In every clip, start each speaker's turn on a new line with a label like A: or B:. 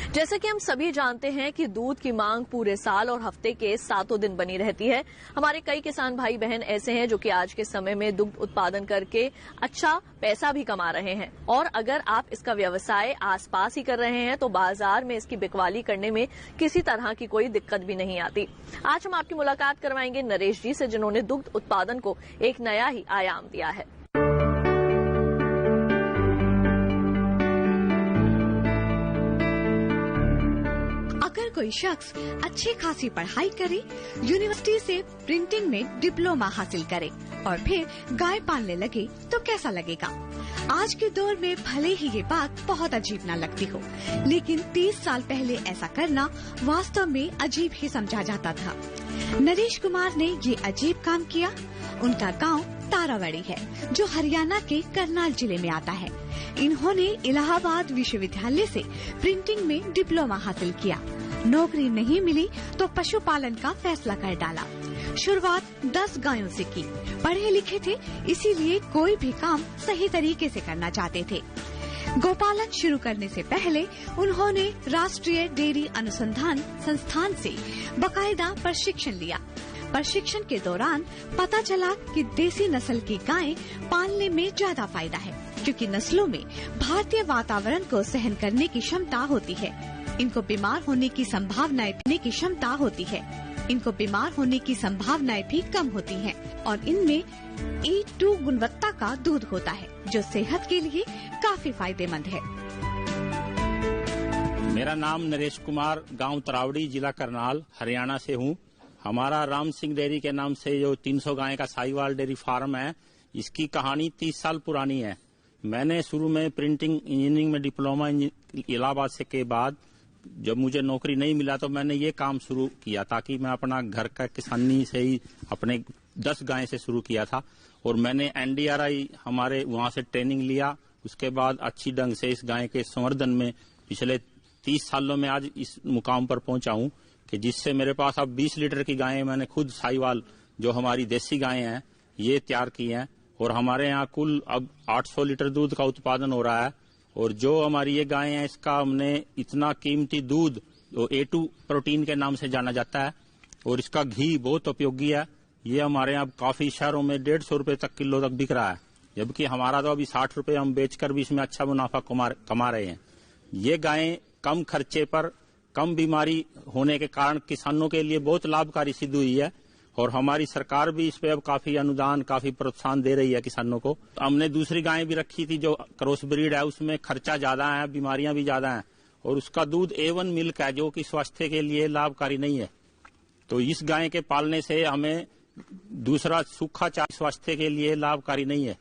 A: जैसे कि हम सभी जानते हैं कि दूध की मांग पूरे साल और हफ्ते के 7 दिन बनी रहती है। हमारे कई किसान भाई बहन ऐसे हैं जो कि आज के समय में दुग्ध उत्पादन करके अच्छा पैसा भी कमा रहे हैं, और अगर आप इसका व्यवसाय आसपास ही कर रहे हैं तो बाजार में इसकी बिकवाली करने में किसी तरह की कोई दिक्कत भी नहीं आती। आज हम आपकी मुलाकात करवाएंगे नरेश जी से, जिन्होंने दुग्ध उत्पादन को एक नया ही आयाम दिया है।
B: अगर कोई शख्स अच्छी खासी पढ़ाई करे, यूनिवर्सिटी से प्रिंटिंग में डिप्लोमा हासिल करे और फिर गाय पालने लगे तो कैसा लगेगा? आज के दौर में भले ही ये बात बहुत अजीब न लगती हो, लेकिन 30 साल पहले ऐसा करना वास्तव में अजीब ही समझा जाता था। नरेश कुमार ने ये अजीब काम किया। उनका गांव तारावड़ी है, जो हरियाणा के करनाल जिले में आता है। इन्होंने इलाहाबाद विश्वविद्यालय से प्रिंटिंग में डिप्लोमा हासिल किया। नौकरी नहीं मिली तो पशुपालन का फैसला कर डाला। शुरुआत 10 गायों से की। पढ़े लिखे थे, इसीलिए कोई भी काम सही तरीके से करना चाहते थे। गोपालन शुरू करने से पहले उन्होंने राष्ट्रीय डेयरी अनुसंधान संस्थान से बाकायदा प्रशिक्षण लिया। प्रशिक्षण के दौरान पता चला कि देसी नस्ल की गायें पालने में ज्यादा फायदा है, क्योंकि नस्लों में भारतीय वातावरण को सहन करने की क्षमता होती है। इनको बीमार होने की संभावनाएं भी कम होती हैं और इनमें E2 गुणवत्ता का दूध होता है, जो सेहत के लिए काफी फायदेमंद है।
C: मेरा नाम नरेश कुमार, गांव तरावड़ी, जिला करनाल, हरियाणा से हूं। हमारा राम सिंह डेयरी के नाम से जो 300 गाय का साहिवाल डेयरी फार्म है, इसकी कहानी 30 साल पुरानी है। मैंने शुरू में प्रिंटिंग इंजीनियरिंग में डिप्लोमा इलाहाबाद से के बाद जब मुझे नौकरी नहीं मिला तो मैंने ये काम शुरू किया, ताकि मैं अपना घर का किसानी से ही अपने 10 गाय से शुरू किया था। और मैंने NDRI हमारे वहां से ट्रेनिंग लिया। उसके बाद अच्छी ढंग से इस गाय के संवर्धन में पिछले 30 सालों में आज इस मुकाम पर पहुंचा हूं कि जिससे मेरे पास अब 20 लीटर की गायें मैंने खुद साहिवाल जो हमारी देसी गायें हैं ये तैयार की हैं। और हमारे यहाँ कुल अब 800 लीटर दूध का उत्पादन हो रहा है। और जो हमारी ये गायें हैं, इसका हमने इतना कीमती दूध जो A2 प्रोटीन के नाम से जाना जाता है, और इसका घी बहुत उपयोगी है। ये हमारे यहाँ काफी शहरों में 150 रुपए तक किलो तक बिक रहा है, जबकि हमारा तो अभी 60 रुपए हम बेचकर भी इसमें अच्छा मुनाफा कमा रहे हैं। ये गायें कम खर्चे पर कम बीमारी होने के कारण किसानों के लिए बहुत लाभकारी सिद्ध हुई है। और हमारी सरकार भी इस पे अब काफी अनुदान, काफी प्रोत्साहन दे रही है किसानों को। हमने दूसरी गायें भी रखी थी जो क्रॉस ब्रीड है, उसमें खर्चा ज्यादा है, बीमारियां भी ज्यादा हैं, और उसका दूध A1 मिल्क है, जो कि स्वास्थ्य के लिए लाभकारी नहीं है। तो इस गाय के पालने से हमें दूसरा सूखा चारा स्वास्थ्य के लिए लाभकारी नहीं है।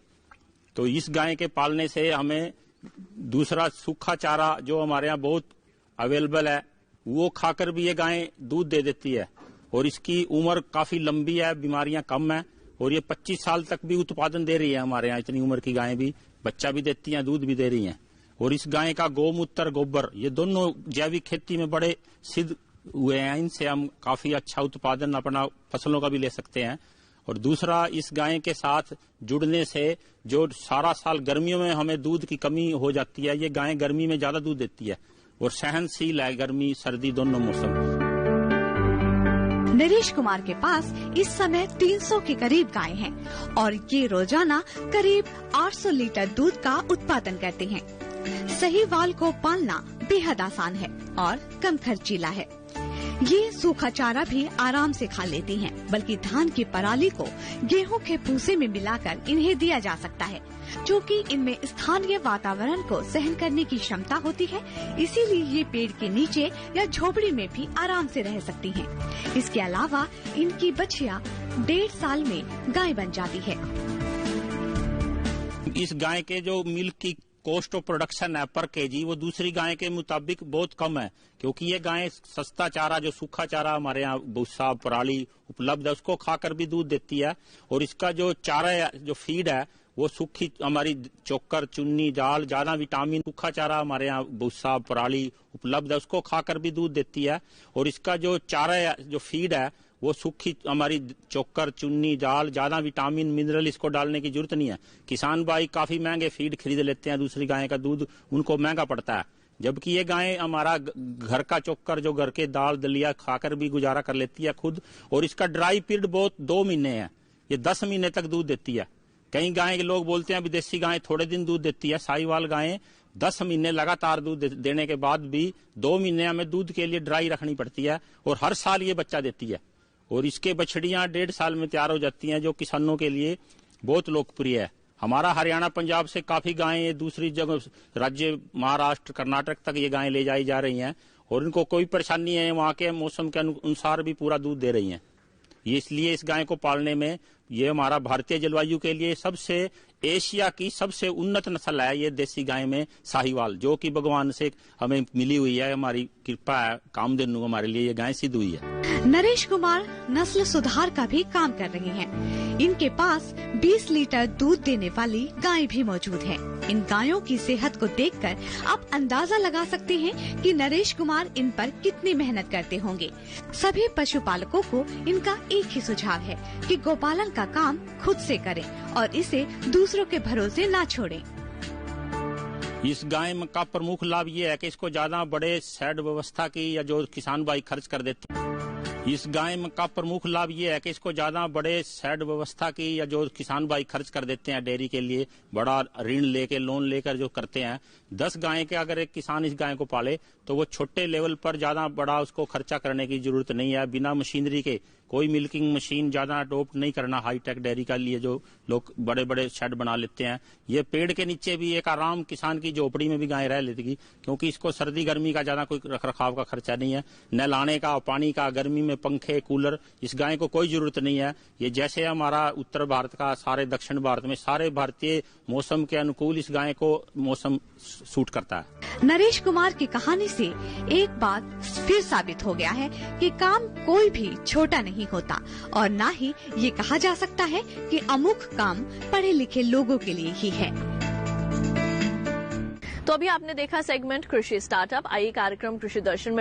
C: तो इस गाय के पालने से हमें दूसरा सूखा चारा जो हमारे यहाँ बहुत अवेलेबल है, वो खाकर भी ये गाय दूध दे देती है। और इसकी उम्र काफी लंबी है, बीमारियां कम है, और ये 25 साल तक भी उत्पादन दे रही है। हमारे यहाँ इतनी उम्र की गायें भी बच्चा भी देती हैं, दूध भी दे रही हैं। और इस गाय का गौमूत्र, गोबर, ये दोनों जैविक खेती में बड़े सिद्ध हुए हैं। इनसे हम काफी अच्छा उत्पादन अपना फसलों का भी ले सकते हैं। और दूसरा, इस गाय के साथ जुड़ने से जो सारा साल गर्मियों में हमें दूध की कमी हो जाती है, ये गाय गर्मी में ज्यादा दूध देती है और सहनशील है गर्मी सर्दी दोनों मौसम।
B: नरेश कुमार के पास इस समय 300 के करीब गायें हैं और ये रोजाना करीब 800 लीटर दूध का उत्पादन करते हैं। साहिवाल को पालना बेहद आसान है और कम खर्चीला है। ये सूखा चारा भी आराम से खा लेती हैं, बल्कि धान की पराली को गेहूं के भूसे में मिलाकर इन्हें दिया जा सकता है, क्योंकि इनमें स्थानीय वातावरण को सहन करने की क्षमता होती है। इसीलिए ये पेड़ के नीचे या झोपड़ी में भी आराम से रह सकती हैं। इसके अलावा इनकी बछिया 1.5 साल में गाय बन जाती है।
C: इस गाय के जो मिल्क की कॉस्ट ऑफ प्रोडक्शन है पर केजी, वो दूसरी गाय के मुताबिक बहुत कम है, क्योंकि ये गाय सस्ता चारा, जो सूखा चारा हमारे यहाँ भूसा पराली उपलब्ध है, उसको खाकर भी दूध देती है। और इसका जो चारा है, जो फीड है, वो सूखी हमारी चोकर, चुन्नी, जाल, ज्यादा विटामिन, सूखा चारा हमारे यहाँ भूसा पराली उपलब्ध है, उसको खाकर भी दूध देती है। और इसका जो चारा है, जो फीड है, वो सूखी हमारी चोकर, चुन्नी, जाल, ज्यादा विटामिन, मिनरल इसको डालने की जरूरत नहीं है। किसान भाई काफी महंगे फीड खरीद लेते हैं, दूसरी गाय का दूध उनको महंगा पड़ता है। जबकि ये गाय हमारा घर का चोकर जो घर के दाल दलिया खाकर भी गुजारा कर लेती है खुद, और इसका ड्राई पीरियड बहुत 2 महीने है, ये 10 महीने तक दूध देती है। कई गाय के लोग बोलते हैं विदेशी गाय थोड़े दिन दूध देती है, साहिवाल गायें 10 महीने लगातार दूध देने के बाद भी 2 महीने हमें दूध के लिए ड्राई रखनी पड़ती है, और हर साल ये बच्चा देती है, और इसके बछड़ियां 1.5 साल में तैयार हो जाती हैं, जो किसानों के लिए बहुत लोकप्रिय है। हमारा हरियाणा पंजाब से काफी गायें दूसरी जगह राज्य महाराष्ट्र कर्नाटक तक ये गायें ले जाई जा रही हैं, और इनको कोई परेशानी है, वहाँ के मौसम के अनुसार भी पूरा दूध दे रही हैं। ये इसलिए इस गाय को पालने में ये हमारा भारतीय जलवायु के लिए सबसे एशिया की सबसे उन्नत नस्ल है ये देसी गाय में साहिवाल, जो कि भगवान से हमें मिली हुई है, हमारी कृपा है, कामधेनु हमारे लिए ये गाय सिद्ध हुई है।
B: नरेश कुमार नस्ल सुधार का भी काम कर रहे हैं। इनके पास 20 लीटर दूध देने वाली गाय भी मौजूद है। इन गायों की सेहत को देखकर आप अंदाजा लगा सकते हैं कि नरेश कुमार इन पर कितनी मेहनत करते होंगे। सभी पशुपालकों को इनका एक ही सुझाव है कि गौपालन का काम खुद से करें और इसे दूसरों के भरोसे ना छोड़ें।
C: इस गाय का प्रमुख लाभ ये है कि इसको ज्यादा बड़े शेड व्यवस्था की या जो किसान भाई खर्च कर देते हैं, इस गाय का प्रमुख लाभ ये है कि इसको ज्यादा बड़े शेड व्यवस्था की या जो किसान भाई खर्च कर देते हैं डेयरी के लिए, बड़ा ऋण लेके लोन लेकर जो करते हैं, 10 गाय के अगर एक किसान इस गाय को पाले तो वो छोटे लेवल पर ज्यादा बड़ा उसको खर्चा करने की जरूरत नहीं है। बिना मशीनरी के कोई मिल्किंग मशीन ज्यादा अडोप्ट नहीं करना हाईटेक डेयरी का लिए जो लोग बड़े बड़े शेड बना लेते हैं। ये पेड़ के नीचे भी एक आराम किसान की झोपड़ी में भी गाय रह लेती, क्योंकि इसको सर्दी गर्मी का ज्यादा कोई रखरखाव का खर्चा नहीं है, नहलाने का, पानी का, गर्मी में पंखे कूलर, इस गाय को कोई जरूरत नहीं है। ये जैसे हमारा उत्तर भारत का सारे दक्षिण भारत में सारे भारतीय मौसम के अनुकूल इस गाय को मौसम सूट करता है।
B: नरेश कुमार की कहानी से एक बात फिर साबित हो गया है कि काम कोई भी छोटा नहीं होता, और ना ही ये कहा जा सकता है कि अमुक काम पढ़े लिखे लोगों के लिए ही है।
A: तो अभी आपने देखा सेगमेंट कृषि स्टार्टअप। आइए कार्यक्रम कृषि दर्शन में